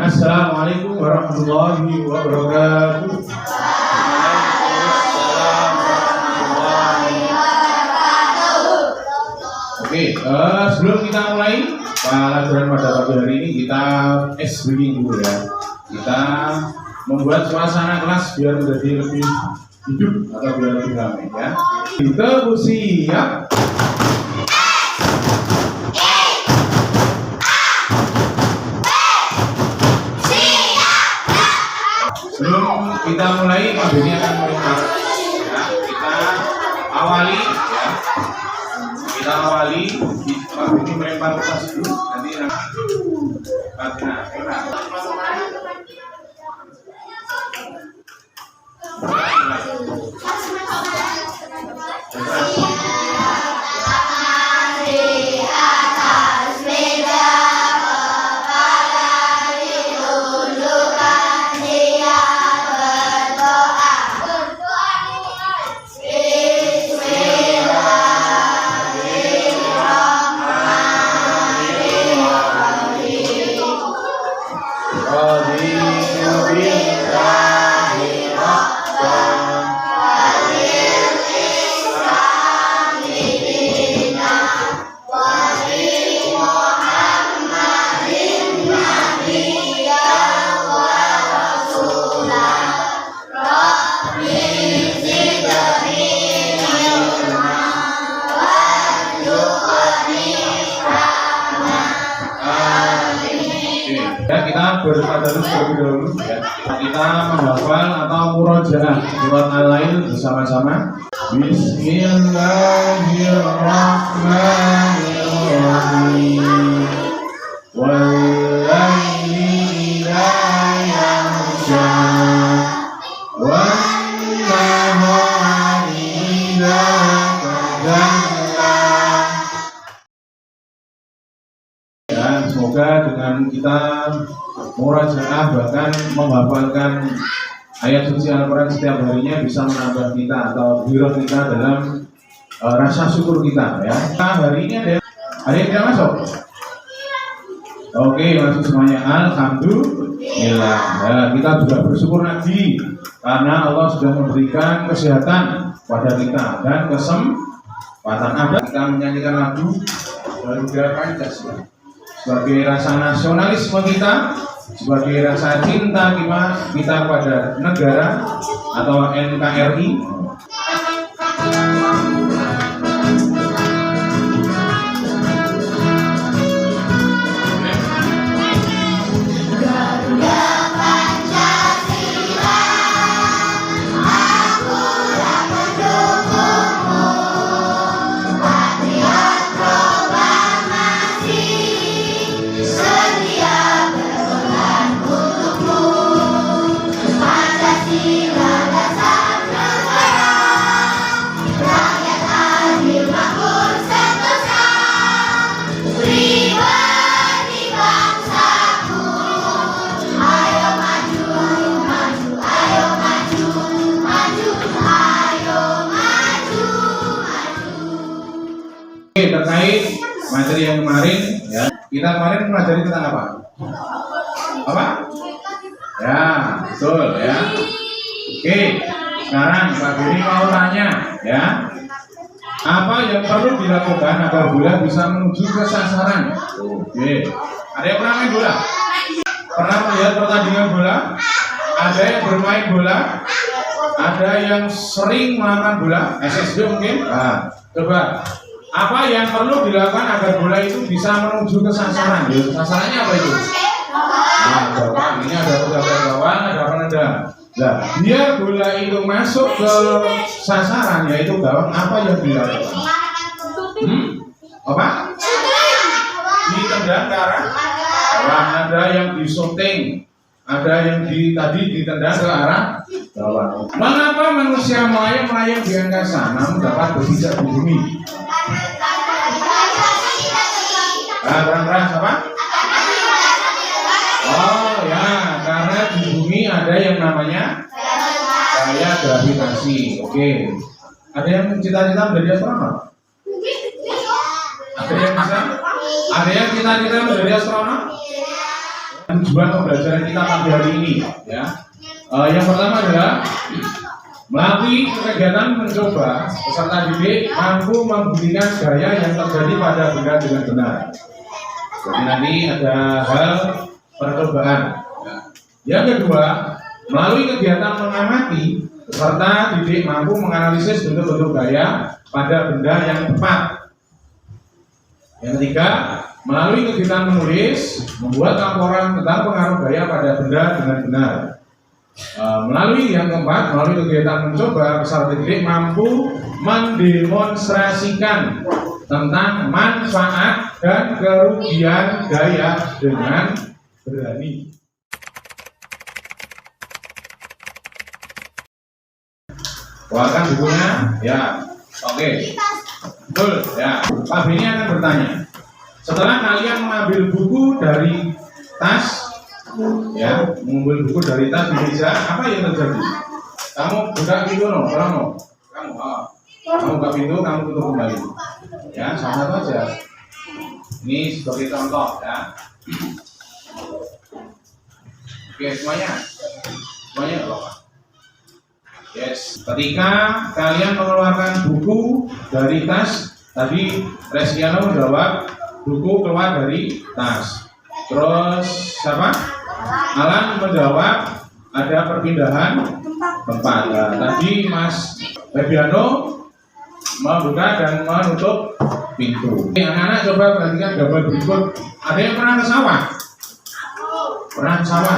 Assalamualaikum warahmatullahi wabarakatuh. Oke, sebelum kita mulai pelajaran pada pagi hari ini, kita breaking dulu ya. Kita membuat suasana kelas biar menjadi lebih hidup atau biar lebih ramai ya. Kita siap. Sebelum kita mulai, Pak Beni akan melempar ya. Kita awali ya. Kita awali, Pak Beni melempar kertas dulu. Nanti ya, kita bertadarus terlebih dahulu ya. Kita menghafal atau murojaah surat Al-Lail bersama-sama. Bismillahirrahmanirrahim. Wal-laili idza yaghsha wan-nahari idza tajalla. Dan semoga dengan kita murojaah bahkan menghafalkan ayat suci Al-Quran setiap harinya bisa menambah kita atau hero kita dalam rasa syukur kita ya. Hari ini ada yang tidak masuk? Oke, masuk semuanya. Alhamdulillah ya, kita juga bersyukur lagi karena Allah sudah memberikan kesehatan pada kita dan kesempatan ada kita menyanyikan lagu Garuda Pancasila sebagai rasa nasionalisme kita, sebagai rasa cinta kita pada negara atau NKRI. Terkait materi yang kemarin ya, kita kemarin mempelajari tentang apa? Ya, betul ya. Oke, sekarang Pak Beni mau tanya ya, apa yang perlu dilakukan agar bola bisa menuju ke sasaran? Oke, ada yang pernah main bola? Pernah melihat pertandingan bola? Ada yang bermain bola? Ada yang sering melakukan bola? SSB mungkin? Nah, coba. Apa yang perlu dilakukan agar bola itu bisa menuju ke sasaran? Ya, sasarannya apa itu? Nah, gawang. Ini ada pejabat gawang, ada penendang. Nah, biar bola itu masuk ke sasaran, yaitu gawang, apa yang dilakukan? Apa? Ditendang ke arah gawang. Ada yang disunting, ada yang tadi ditendang ke arah gawang. Mengapa manusia melayang di angkasa namun dapat berpijak di bumi? Keras apa? Oh ya, karena di bumi ada yang namanya cahaya gravitasi. Oke. Ada yang cita-cita menjadi astronot? Ada yang bisa? Ada yang cita-cita menjadi astronot? tujuan pembelajaran kita pagi hari ini, ya. Yang pertama adalah melalui kegiatan mencoba, peserta didik mampu membuktikan gaya yang terjadi pada benda dengan benar. Jadi nanti ada hal percobaan. Yang kedua, melalui kegiatan mengamati, peserta didik mampu menganalisis bentuk-bentuk gaya pada benda yang tepat. Yang ketiga, melalui kegiatan menulis, membuat laporan tentang pengaruh gaya pada benda dengan benar. Melalui yang keempat, melalui kegiatan mencoba, peserta didik mampu mendemonstrasikan tentang manfaat dan kerugian gaya dengan berani. Keluarkan bukunya, ya. Oke, betul, ya. Pak Beni akan bertanya. Setelah kalian mengambil buku dari tas, ya, mengambil buku dari tas di meja, apa yang terjadi? Kamu buka pintu, no, kamu buka pintu, kamu tutup kembali. Ya, sama satu aja. Ini sebagai contoh, ya. Oke, semuanya apa? Yes. Ketika kalian mengeluarkan buku dari tas, tadi Reskiano menjawab buku keluar dari tas. Terus siapa? Alan menjawab ada perpindahan tempat. Nah, tadi Mas Febiano membuka dan menutup pintu. Anak-anak coba perhatikan gambar berikut. Ada yang pernah ke sawah? Pernah ke sawah?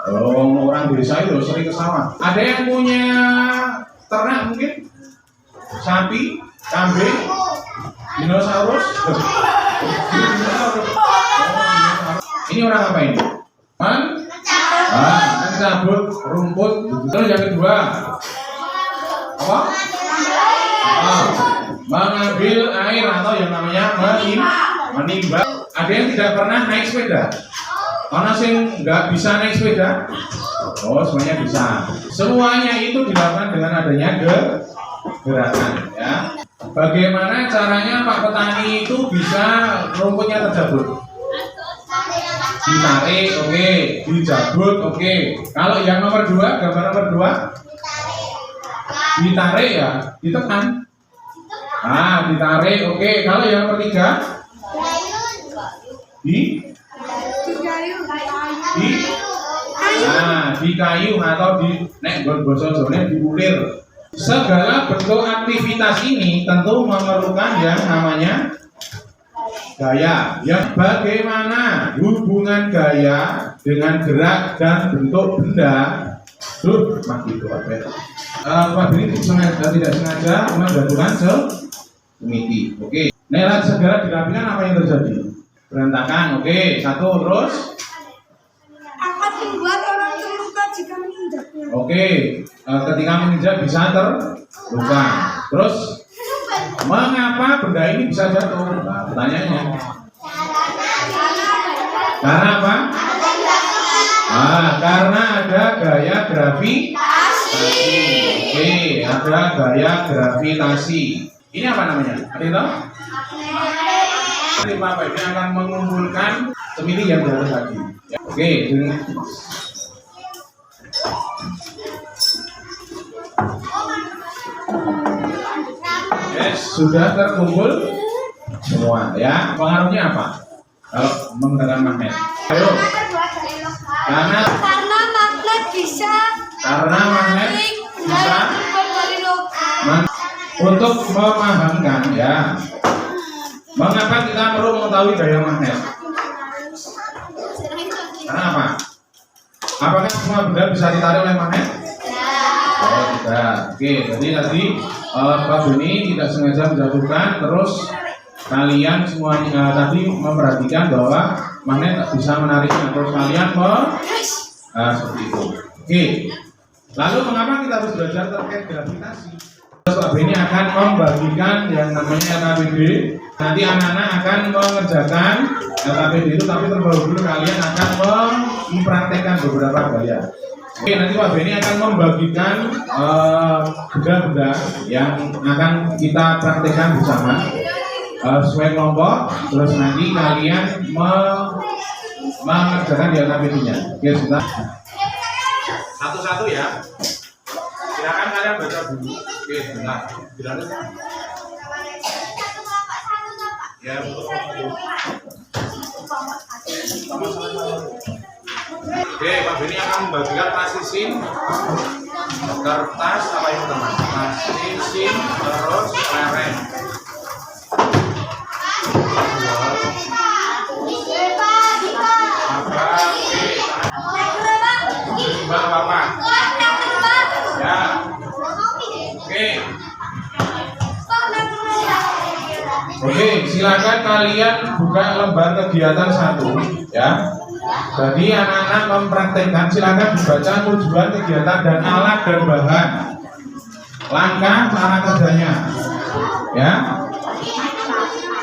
Oh, orang desa itu sering ke sawah. Ada yang punya ternak mungkin? Sapi, kambing, dinosaurus? Ini orang apa ini? Mencabut rumput. Terus yang kedua, apa? Mengambil air atau yang namanya menimba. Ada yang tidak pernah naik sepeda? Mana sih nggak bisa naik sepeda? Oh, semuanya bisa. Semuanya itu dilakukan dengan adanya gerakan, ya. Bagaimana caranya Pak Petani itu bisa rumputnya terjabut? Ditarik, oke. Dijabut, oke. Kalau yang nomor 2, gambar nomor 2, ditarik ya, ditekan. Ditarik, oke. Kalau yang nomor 3, di kayu atau di nek basa-basane diulir. Segala bentuk aktivitas ini tentu memerlukan yang namanya gaya. Yang bagaimana hubungan gaya dengan gerak dan bentuk benda? Gitu Pak Beni tidak sengaja menjatuhkan semiti. Oke. Nela segera dirapikan, apa yang terjadi? Berantakan. Oke. 1, terus akan membuat orang terluka jika menginjaknya. Oke, ketika menginjak bisa terluka. Terus, mengapa benda ini bisa jatuh? Nah, pertanyaannya. Karena apa? Karena ada gaya gravitasi. Oke, ada gaya gravitasi. Ini apa namanya? Ada yang tahu? Nanti Bapak ini akan mengumpulkan semiti yang jatuh tadi. Oke, yes, sudah terkumpul semua, ya. Pengaruhnya apa? Kalau menggunakan magnet, ayo. Karena magnet bisa untuk memahamkan, ya. Mengapa kita perlu mengetahui gaya magnet? Karena apa? Apakah semua benda bisa ditarik oleh magnet? Oh, tidak. Oke, jadi tadi Pak Beni tidak sengaja menjatuhkan, terus kalian semuanya tadi memperhatikan bahwa magnet bisa menariknya, terus kalian seperti itu. Oke. Lalu mengapa kita harus belajar terkait gravitasi? Pak Beni akan membagikan yang namanya LKPD. Nanti anak-anak akan mengerjakan LKPD itu, tapi terlebih dahulu kalian akan mempraktekkan beberapa gaya. Oke, nanti Pak Beni akan membagikan benda-benda yang akan kita praktekkan bersama sesuai kelompok. Terus nanti kalian mengerjakan kegiatan PB-nya. Oke, sudah. Satu-satu ya. Silakan kalian baca dulu. Oke, sebentar. Silakan. Ya, betul. Oke, Pak Beni akan membagikan plasisin, kertas apa itu teman? Plasisin terus lereng. Bang Bapak. Ya. Oke. Oke, silakan kalian buka lembar kegiatan 1 ya. Jadi anak-anak mempraktekkan, silakan dibaca tujuan kegiatan dan alat dan bahan. Langkah cara kerjanya. Ya.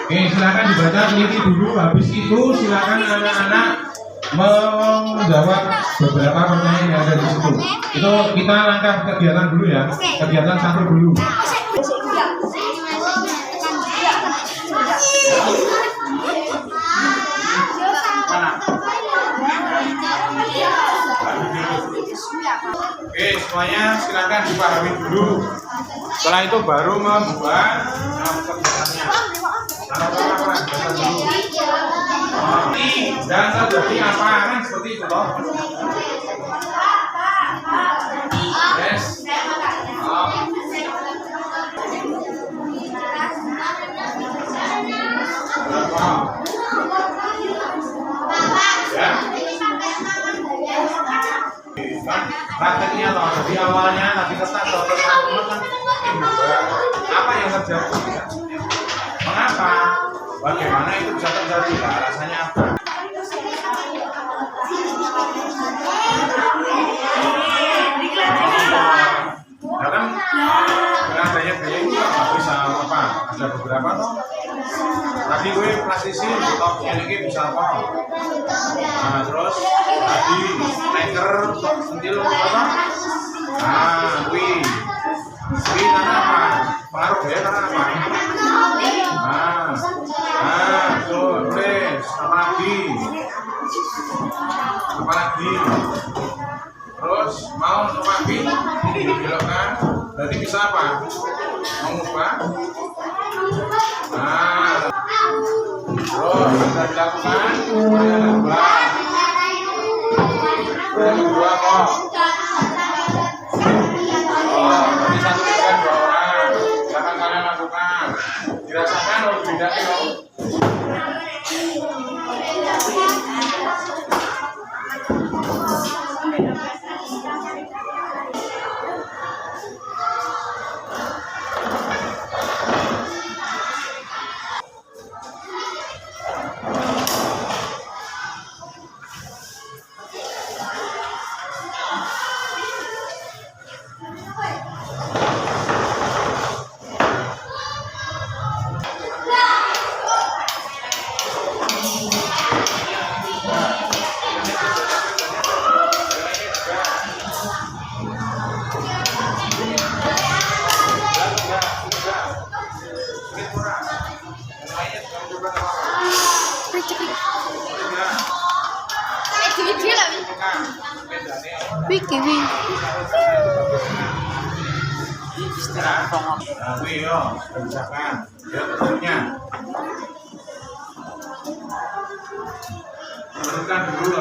Oke, silakan dibaca teliti dulu. Habis itu silakan anak-anak menjawab beberapa pertanyaan yang ada di situ. Itu kita langkah kegiatan dulu ya. Kegiatan 1 dulu. Oke, semuanya silakan dipahami dulu. Setelah itu baru membuat kegiatannya. Dan terjadi apa kan seperti itu loh. Yes. Ya. Prakteknya toh, jadi awalnya nanti ketat dokter kan apa yang terjadi? Mengapa? Bagaimana itu bisa terjadi? Alasannya apa? Ya kan dengan adanya biaya itu nggak bisa apa? Ada beberapa toh. Tadi gue plastisi, topnya ini bisa apa? Nah terus tadi anchor, sentil apa? Nah, gue karena apa? Pengaruh ya karena apa? Tuh, tulis apa lagi? Terus mau lagi dibelokkan, berarti bisa apa? Mengubah. Terus bisa dilakukan. Yang kedua kok. Berarti satu dengan 2 orang. Silakan kalian lakukan. Dirasakan atau tidak dong?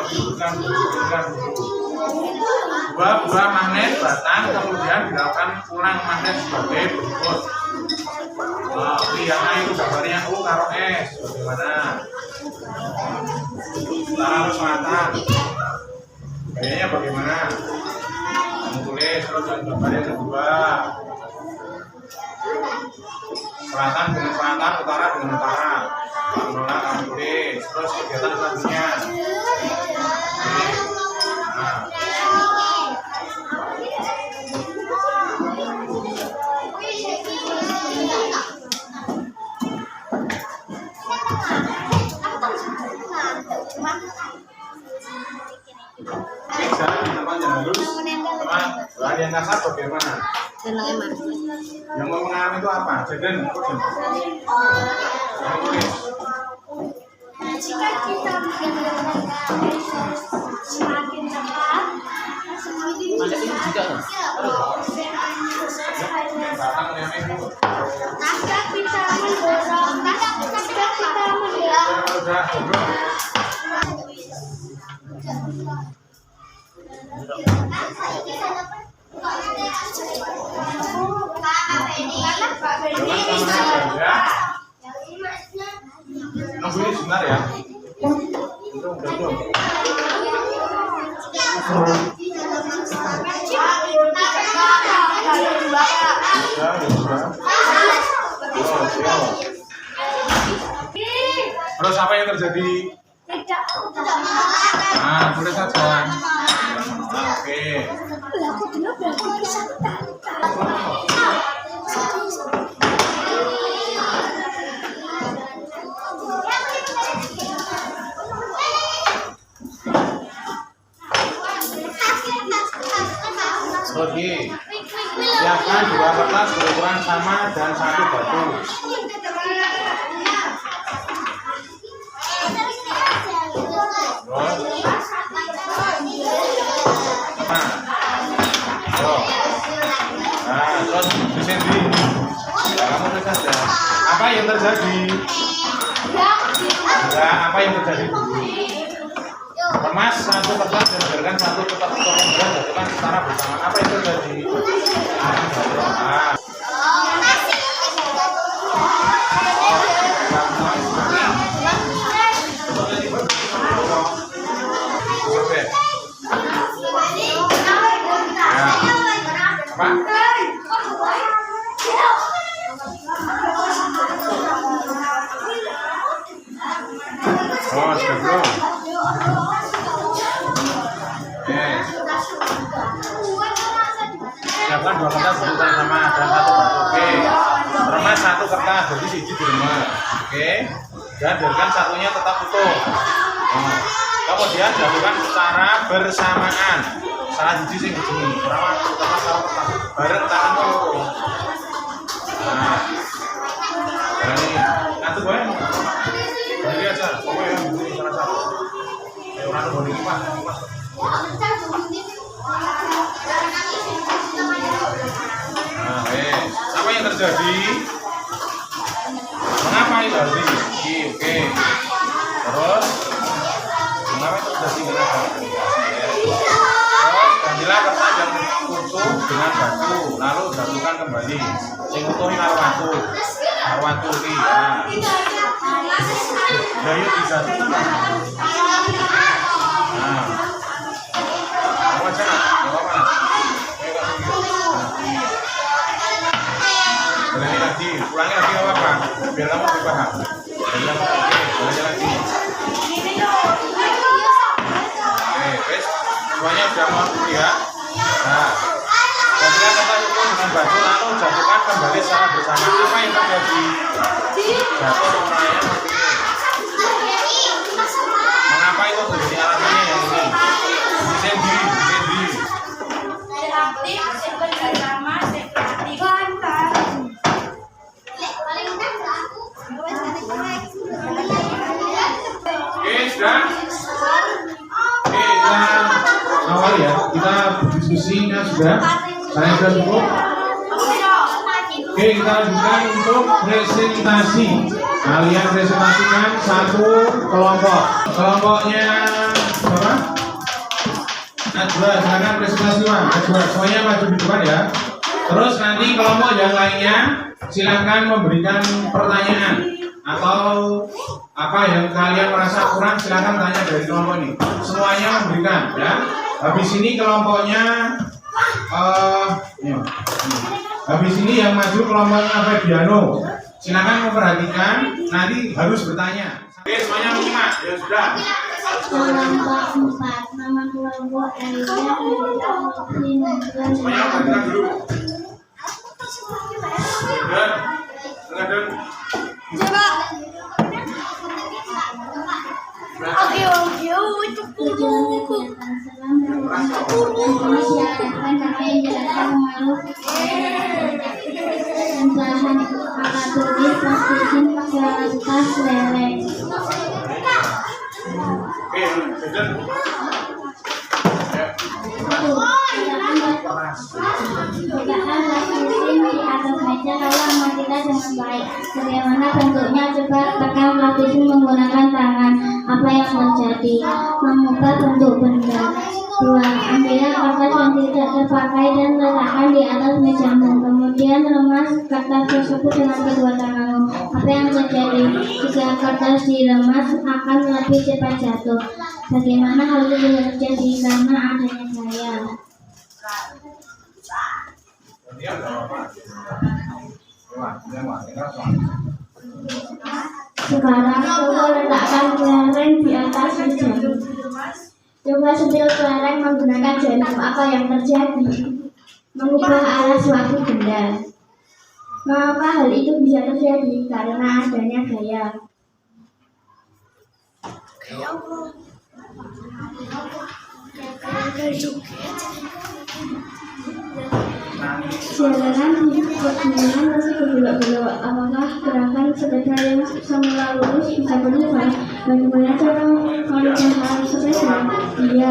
Bukan dulu. Buah magnet batang kemudian dilakukan ulang magnet sebagai berikut. Lihatnya itu gambarnya U karo S. Bagaimana? Utara atau selatan? Kayaknya bagaimana? Tulis terus gambarnya kedua. Selatan dengan selatan, utara dengan utara. Menolak kamu tulis. Terus kegiatan selanjutnya. Yang kasar bagaimana? Yang mau mengalami itu apa? Jaden. jika kita semakin cepat, semakin Macet ini juga kan? maka kita mendorong, Nunggu ini sebentar ya. Terus apa yang terjadi? Nah, tulis saja. Oke. Oke. Siapkan 2 kertas berukuran sama dan 1 batu. Terus mesin di kamu tulis saja. Apa yang terjadi? Apa yang terjadi? Kemas 1 kertas dan berikan 1 kotak berat jatuhkan secara bersamaan. Apa yang terjadi? Oh, sebelum. Siapkan 2 kertas berukuran sama dan 1 batu. Oke. Remas 1 kertas, jadi siji diremes. Oke. Dan biarkan satunya tetap utuh. Kemudian dilakukan secara bersamaan. Salah siji sing begini. Pertama bareng tanganmu loro. Nah. Berani. Satu boleh? Berdiri aja. Pokoknya yang begini salah satu. Ayo orang boleh Mas. Nah, apa yang terjadi? Mengapa itu terjadi? Oke. Terus, mengapa itu terjadi? Terus, gantilah kertas yang utuh dengan batu, lalu jatuhkan kembali. Yang utuh ini arwatu ini. Nah, yuk dijatuhkan. Nah, kamu aja nak, nggak apa-apa. Ulangi lagi nggak apa-apa, biar kamu lebih paham. Ulangi lagi. Oke, guys, semuanya sudah mampu ya. Nah, gantilah kertas itu dengan batu lalu jatuhkan kembali secara bersamaan. Apa yang terjadi? Jatuh orangnya seperti ini. Mengapa itu terjadi? Alasannya yang ini. Sendi. Oke, sudah. Oke, kita awal ya. Kita berdiskusinya sudah. Saya sudah cukup. Oke, kita lanjutkan untuk presentasi. Kalian presentasikan 1 kelompok. Kelompoknya berapa? Najwa, silakan presentasi Mas. Najwa, semuanya maju di depan ya. Terus nanti kelompok yang lainnya silakan memberikan pertanyaan atau apa yang kalian merasa kurang, silakan tanya dari kelompok ini. Semuanya memberikan ya. Habis ini kelompoknya habis ini yang maju kelompoknya Febiano. Silakan memperhatikan, nanti harus bertanya. Oke, semuanya menyimak. Ya sudah. Kelompok 4, nama kelompok Elia. Semuanya perhatikan dulu. Dan coba. Oke, itu buku. Masyarakat kami menjelaskan makhluk dan bahan maka tulis pas izin pakai kertas leleng. Letakkan mesin di atas meja lalu amatilah dengan baik. Bagaimana bentuknya? Coba tekan lapisin menggunakan tangan. Apa yang terjadi? Mengubah bentuk benda. 2. Ambillah kertas yang tidak terpakai dan letakkan di atas mejamu. Kemudian remas kertas tersebut dengan kedua tanganmu. Apa yang terjadi? Jika kertas diremas akan lebih cepat jatuh. Bagaimana hal itu bisa terjadi? Karena adanya gaya. Sekarang coba letakkan kelereng di atas meja. Coba sentil kelereng menggunakan jarum. Apa yang terjadi? Mengubah arah suatu benda. Mengapa hal itu bisa terjadi? Karena adanya gaya. Jalanan di perjalanan masih berbelok-belok. Apakah gerakan sepeda yang semula lurus bisa berubah? Bagaimana cara mengubah sepeda? Iya,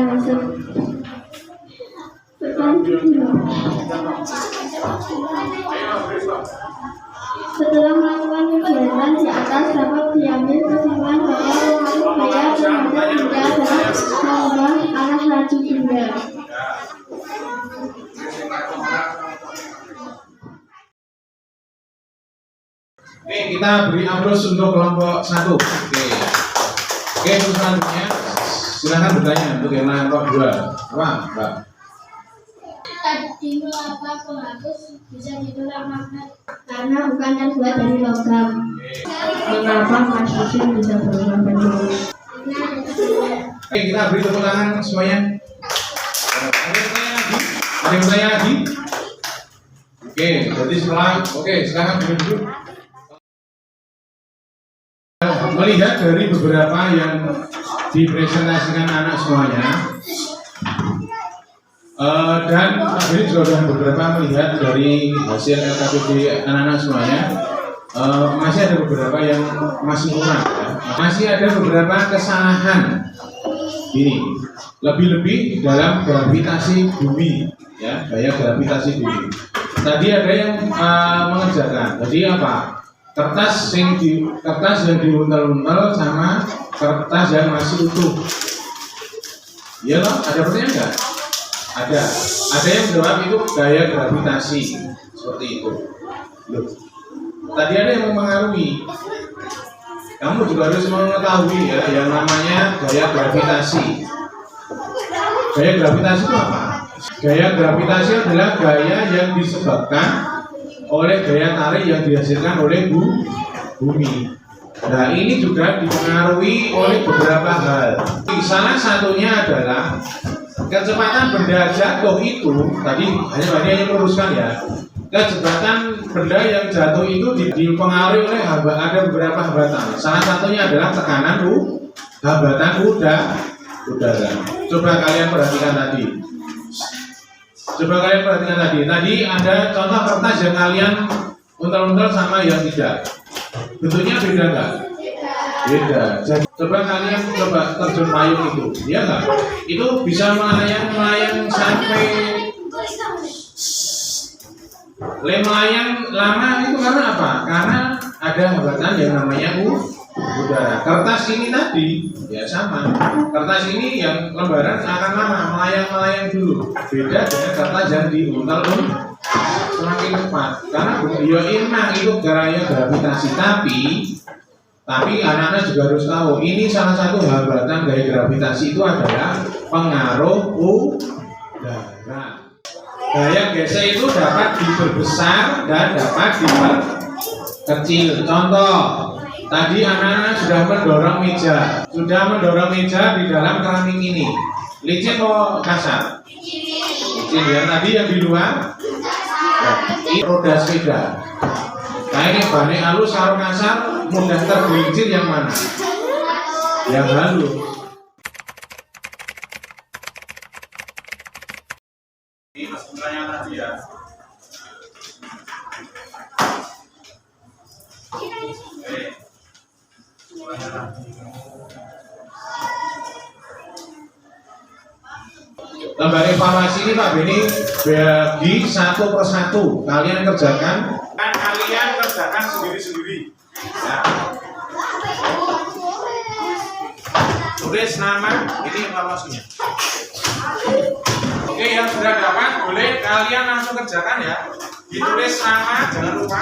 setelah melakukan kegiatan di atas dapat diambil kesimpulan bahwa pengaruh gaya terhadap benda adalah mengubah arah laju benda. Oke, kita beri aplaus untuk kelompok 1. Oke, untuk selanjutnya silakan bertanya untuk yang kelompok 2. Apa, Mbak? Tadi mengapa penghapus bisa ditolak magnet? Karena bukan terbuat dari logam. Mengapa mesin bisa berubah bentuk? Oke, kita beri tepuk tangan semuanya. Ada yang bertanya lagi? Oke, berarti setelah silakan duduk. Melihat dari beberapa yang dipresentasikan anak semuanya, dan Pak Beni juga sudah beberapa melihat dari hasil LKPD anak-anak semuanya, masih ada beberapa yang masih kurang, ya. Masih ada beberapa kesalahan ini, lebih-lebih dalam gravitasi bumi, ya, gaya gravitasi bumi. Tadi ada yang mengerjakan, jadi apa? Kertas yang diuntel-untel sama kertas yang masih utuh. Iya loh, ada pertanyaan nggak? Ada yang jawab itu gaya gravitasi seperti itu. Loh, tadi ada yang mempengaruhi. Kamu juga harus mengetahui ya yang namanya gaya gravitasi. Gaya gravitasi itu apa? Gaya gravitasi adalah gaya yang disebabkan oleh gaya tarik yang dihasilkan oleh bumi. Nah, ini juga dipengaruhi oleh beberapa hal. Salah satunya adalah kecepatan benda jatuh itu, tadi hanya luruskan ya. Kecepatan benda yang jatuh itu dipengaruhi oleh ada beberapa hambatan. Salah satunya adalah tekanan hambatan udara. Coba kalian perhatikan tadi. Tadi ada contoh kertas yang kalian untel-untel sama yang tidak. Bentuknya beda nggak? Beda. Jadi coba kalian terjun payung itu, ya nggak? Itu bisa melayang sampai melayang lama itu karena apa? Karena ada hambatan yang namanya udara. Kertas ini tadi ya sama. Kertas ini yang lembaran akan lama melayang dulu. Beda dengan kertas yang diuntel semakin cepat. Karena ya emang itu gaya gravitasi, tapi anak-anak juga harus tahu ini salah satu hambatan gaya gravitasi itu adalah pengaruh udara. Gaya gesek itu dapat diperbesar dan dapat diperkecil. Contoh, tadi anak-anak sudah mendorong meja di dalam keramik ini. Licin atau kasar? Licin ya. Tadi yang di luar, ini roda sepeda. Nah ini bannya halus karo kasar, mudah tergelincir yang mana? Yang halus. Ini pertanyaan tadi ya. lembar evaluasi ini Pak Beni bagi satu persatu. Kalian kerjakan, kan kalian kerjakan sendiri-sendiri. Ya. Tulis nama, ini evaluasinya. Oke, yang sudah dapat boleh kalian langsung kerjakan ya. Ditulis nama, jangan lupa.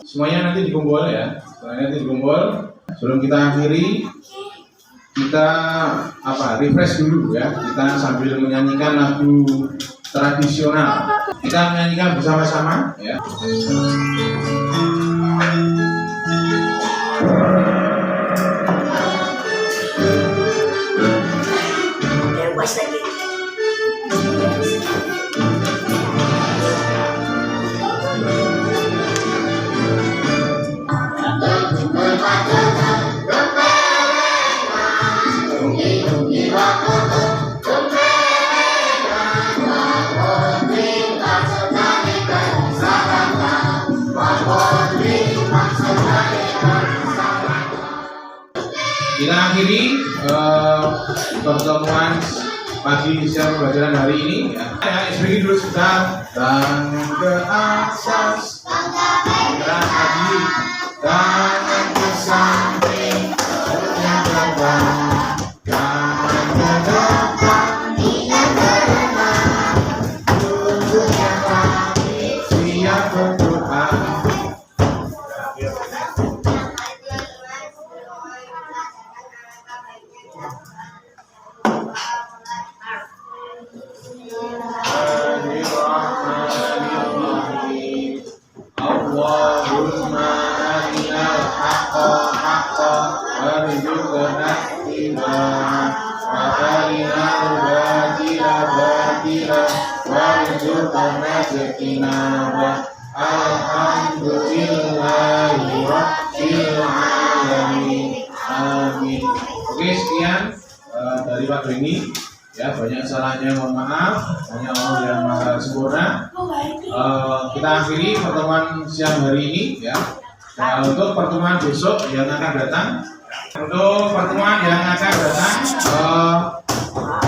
Semuanya nanti dikumpul ya. Semuanya nanti dikumpul. Sebelum kita akhiri, kita refresh dulu ya. Kita sambil menyanyikan lagu tradisional. Kita menyanyikan bersama-sama ya. Kita akhiri pertemuan pagi siang pembelajaran hari ini ya. SPG dulu sebentar. Tangan ke atas, gerak lagi, tangan ke samping, yang terbang, tangan ke depan, ingat berenang, tubuhnya kaki, siap berdoa. Allahumma arinal haqqa haqqan warzuqna ittiba'ah wa arinal batila batilan warzuqna ijtinabah. Alhamdulillahi rabbil alamin. Amin. Oke, sekian dari Pak Beni. Ya, banyak salahnya, mohon maaf. Hanya Allah yang maha sempurna. Kita akhiri pertemuan siang hari ini ya. Nah, untuk pertemuan besok yang akan datang,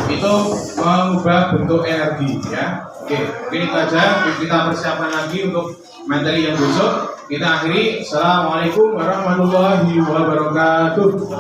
itu mengubah bentuk energi ya. Oke, ini saja. Kita persiapkan lagi untuk materi yang besok. Kita akhiri. Assalamualaikum warahmatullahi wabarakatuh.